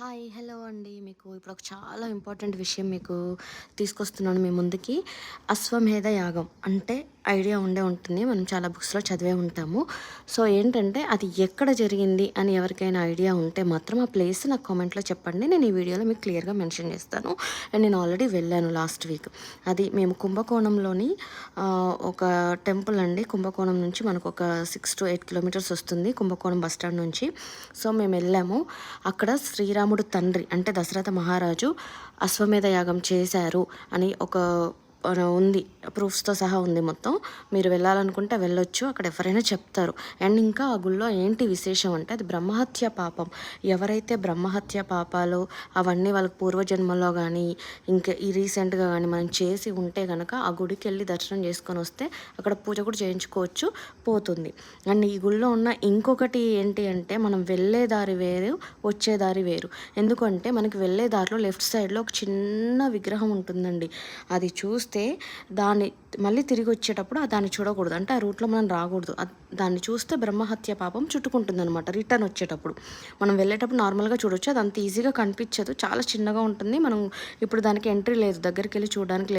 Hi hello అండి. మీకు ఇప్పుడు ఒక చాలా ఇంపార్టెంట్ విషయం మీకు తీసుకొస్తున్నాను మీ ముందుకి. అశ్వమేధ యాగం అంటే ఐడియా ఉండే ఉంటుంది. మనం చాలా బుక్స్‌లో చదివే ఉంటాము. సో, ఏంటంటే అది ఎక్కడ జరిగింది అని ఎవరికైనా ఐడియా ఉంటే మాత్రం ఆ ప్లేస్ నాకు కామెంట్‌లో చెప్పండి. నేను ఈ వీడియోలో మీకు క్లియర్‌గా మెన్షన్ చేస్తాను. అండ్ నేను ఆల్రెడీ వెళ్ళాను లాస్ట్ వీక్. అది మేము కుంభకోణంలోని ఒక టెంపుల్ అండి. కుంభకోణం నుంచి మనకొక 6-8 కిలోమీటర్స్ వస్తుంది కుంభకోణం బస్ స్టాండ్ నుంచి. సో, మేమెళ్ళాము. అక్కడ శ్రీరాముడు తండ్రి అంటే దశరథ మహారాజు అశ్వమేధ యాగం చేశారు అని ఒక ఉంది. ప్రూఫ్స్‌తో సహా ఉంది మొత్తం. మీరు వెళ్ళాలనుకుంటే వెళ్ళొచ్చు. అక్కడ ఎవరైనా చెప్తారు. అండ్ ఇంకా ఆ గుడిలో ఏంటి విశేషం అంటే అది బ్రహ్మహత్య పాపం. ఎవరైతే బ్రహ్మహత్య పాపాలు అవన్నీ వాళ్ళకి పూర్వజన్మలో గానీ, ఇంకా ఈ రీసెంట్‌గా గానీ మనం చేసి ఉంటే గనక ఆ గుడికెళ్ళి దర్శనం చేసుకొని వస్తే అక్కడ పూజ కూడా చేయించుకోవచ్చు, పోతుంది. అండ్ ఈ గుడిలో ఉన్న ఇంకొకటి ఏంటి అంటే మనం వెళ్ళే దారి వేరు, వచ్చే దారి వేరు. ఎందుకంటే మనకి వెళ్ళే దారిలో లెఫ్ట్ సైడ్‌లో ఒక చిన్న విగ్రహం ఉంటుందండి. అది చూస్తే దాన్ని మళ్ళీ తిరిగి వచ్చేటప్పుడు దాన్ని చూడకూడదు. అంటే ఆ రూట్‌లో మనం రాకూడదు. దాన్ని చూస్తే బ్రహ్మహత్య పాపం చుట్టుకుంటుందనమాట రిటర్న్ వచ్చేటప్పుడు. మనం వెళ్ళేటప్పుడు నార్మల్‌గా చూడొచ్చు. అది అంత ఈజీగా కనిపించదు. చాలా చిన్నగా ఉంటుంది. మనం ఇప్పుడు దానికి ఎంట్రీ లేదు. దగ్గరికెళ్ళి చూడడానికి